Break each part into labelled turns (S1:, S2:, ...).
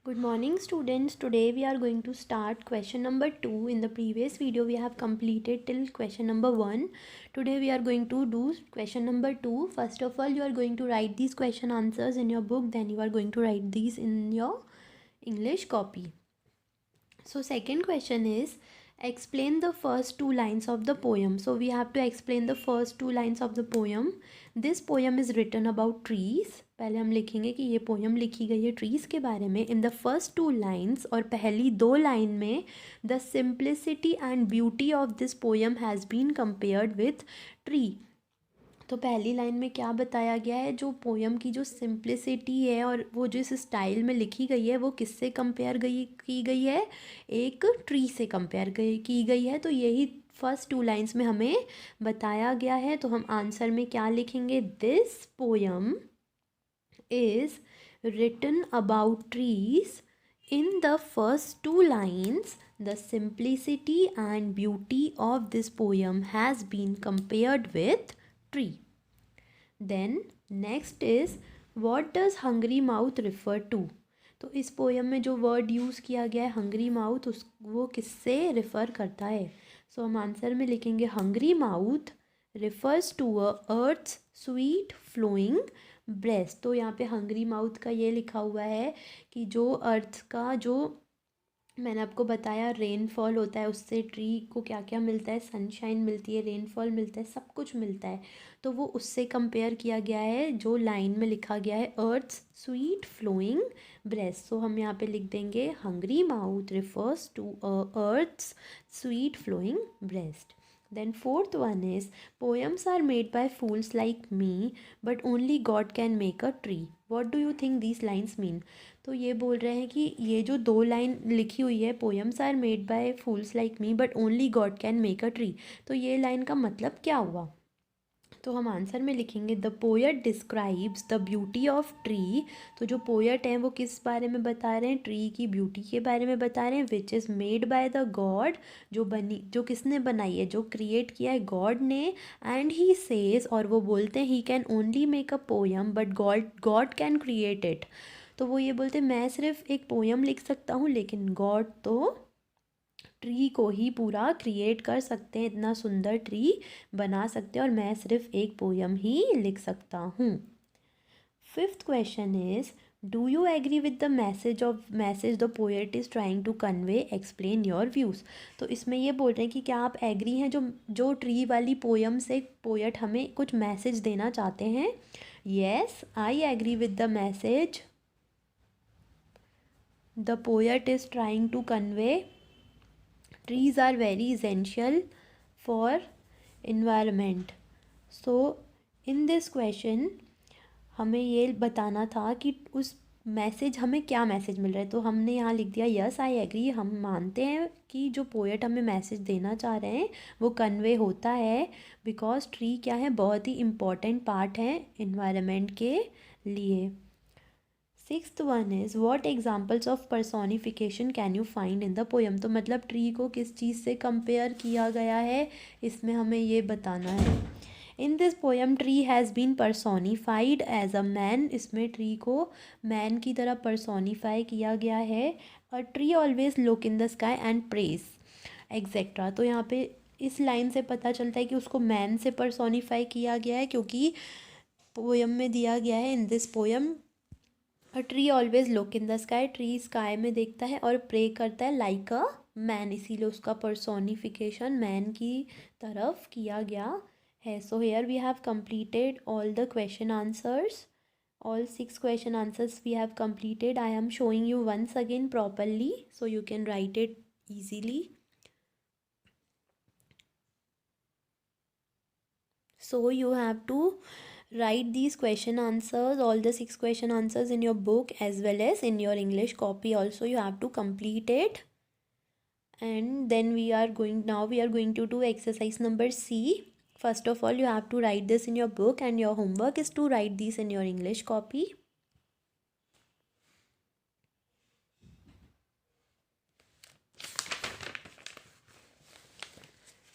S1: Good morning students. Today we are going to start question number 2. In the previous video we have completed till question number 1. Today we are going to do question number 2. First of all you are going to write these question answers in your book, then you are going to write these in your English copy. So second question is explain the first two lines of the poem. So we have to explain the first two lines of the poem. This poem is written about trees. पहले हम लिखेंगे कि ये poem लिखी गई है trees के बारे में. In the first two lines और पहली दो लाइन में the simplicity and beauty of this poem has been compared with tree. तो पहली लाइन में क्या बताया गया है, जो पोएम की जो सिंप्लिसिटी है और वो जिस स्टाइल में लिखी गई है वो किससे कंपेयर की गई है, एक ट्री से कंपेयर की गई है. तो यही फर्स्ट टू लाइंस में हमें बताया गया है. तो हम आंसर में क्या लिखेंगे, this poem is written about trees. In the first two lines the simplicity and beauty of this poem has been compared with tree. Then next is what does hungry mouth refer to. तो इस poem में जो word use किया गया है hungry mouth, उस वो किससे रिफ़र करता है. सो हम आंसर में लिखेंगे hungry mouth refers to a earth sweet flowing breast. तो यहाँ पे हंग्री माउथ का ये लिखा हुआ है कि जो अर्थ का जो मैंने आपको बताया रेनफॉल होता है, उससे ट्री को क्या क्या मिलता है, सनशाइन मिलती है, रेनफॉल मिलता है, सब कुछ मिलता है. तो वो उससे कंपेयर किया गया है जो लाइन में लिखा गया है earth sweet flowing breast. So हम यहाँ पे लिख देंगे hungry mouth refers to earth sweet flowing breast. Then fourth one is poems are made by fools like me but only God can make a tree. What do you think these lines mean? तो ये बोल रहे हैं कि ये जो दो line लिखी हुई है poems are made by fools like me but only God can make a tree. तो ये लाइन का मतलब क्या हुआ. तो हम आंसर में लिखेंगे the poet describes the beauty of tree. तो जो पोएट हैं वो किस बारे में बता रहे हैं, ट्री की ब्यूटी के बारे में बता रहे हैं. Which is made by the God, जो किसने बनाई है, जो क्रिएट किया है गॉड ने. एंड ही सेज, और वो बोलते हैं he can only make a poem but God can create it. तो वो ये बोलते हैं मैं सिर्फ एक पोएम लिख सकता हूँ लेकिन गॉड तो ट्री को ही पूरा क्रिएट कर सकते हैं, इतना सुंदर ट्री बना सकते हैं, और मैं सिर्फ एक पोएम ही लिख सकता हूँ. Fifth question is do you agree with the message the poet is trying to convey, explain your views. तो इसमें ये बोल रहे हैं कि क्या आप एग्री हैं जो ट्री वाली पोएम से पोएट हमें कुछ मैसेज देना चाहते हैं. Yes I agree with the message the poet is trying to convey. Trees are very essential for environment. So in this question हमें ये बताना था कि उस मैसेज हमें क्या मैसेज मिल रहा है. तो हमने यहाँ लिख दिया यस आई एग्री. हम मानते हैं कि जो पोएट हमें मैसेज देना चाह रहे हैं वो कन्वे होता है बिकॉज ट्री क्या है, बहुत ही इम्पॉर्टेंट पार्ट है इन्वायरमेंट के लिए. Sixth one is what examples of personification can you find in the poem. तो मतलब ट्री को किस चीज़ से कंपेयर किया गया है, इसमें हमें ये बताना है. In this poem tree has been personified as a man. इसमें ट्री को मैन की तरह पर्सोनिफाई किया गया है. A tree always look in the sky and pray etcetera. तो यहाँ पे इस लाइन से पता चलता है कि उसको मैन से पर्सोनिफाई किया गया है क्योंकि पोएम में दिया गया है in this poem a tree always look in the sky. Tree sky में देखता है और प्रे करता है लाइक अ मैन, इसीलिए उसका पर्सोनिफिकेशन मैन की तरफ किया गया है. So here we have completed all the question answers. All 6 question answers we have completed. I am showing you once again properly so you can write it easily. So you have to write these question answers, all the 6 question answers in your book as well as in your English copy also. You have to complete it. And then we are going to do exercise number C. First of all you have to write this in your book and your homework is to write these in your English copy.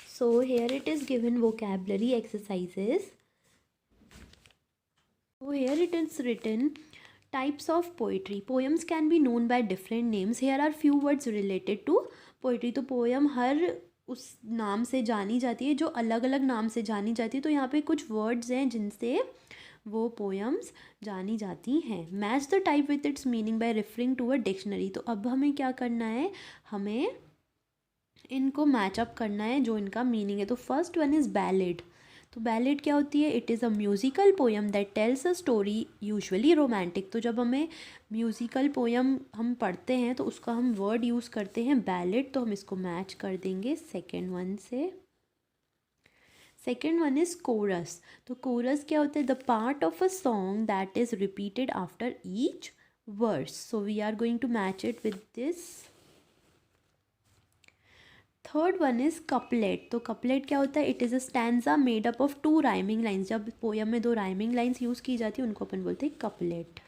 S1: So here it is given vocabulary exercises. So here it is written Types of poetry. Poems can be known by different names. Here are few words related to poetry. तो poem हर उस नाम से जानी जाती है जो अलग अलग नाम से जानी जाती है. तो यहाँ पे कुछ words हैं जिनसे वो poems जानी जाती हैं. Match the type with its meaning by referring to a dictionary. तो अब हमें क्या करना है, हमें इनको मैचअप करना है जो इनका मीनिंग है. तो फर्स्ट वन इज़ बैलेड. तो बैलेड क्या होती है? It is a musical poem that tells a story, usually romantic. तो जब हमें म्यूज़िकल पोएम हम पढ़ते हैं तो उसका हम वर्ड यूज़ करते हैं बैलेड. तो हम इसको मैच कर देंगे सेकेंड वन से. Second one is chorus. तो कोरस क्या होता है? The part of a song that is repeated after each verse. So we are going to match it with this. Third one is couplet. तो couplet क्या होता है? It is a stanza made up of 2 rhyming lines. जब poem में 2 rhyming lines use की जाती है उनको अपन बोलते हैं कपलेट.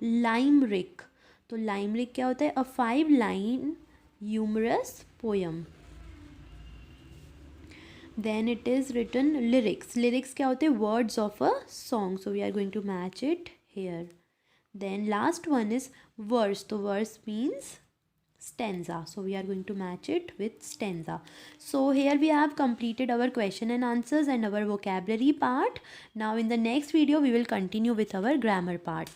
S1: लाइमरिक. तो लाइमरिक क्या होता है? A 5 line humorous poem. Then it is written lyrics. Lyrics क्या होते हैं? Words of a song. So we are going to match it here. Then last one is verse. So verse means stanza. So we are going to match it with stanza. So here we have completed our question and answers and our vocabulary part. Now in the next video we will continue with our grammar part.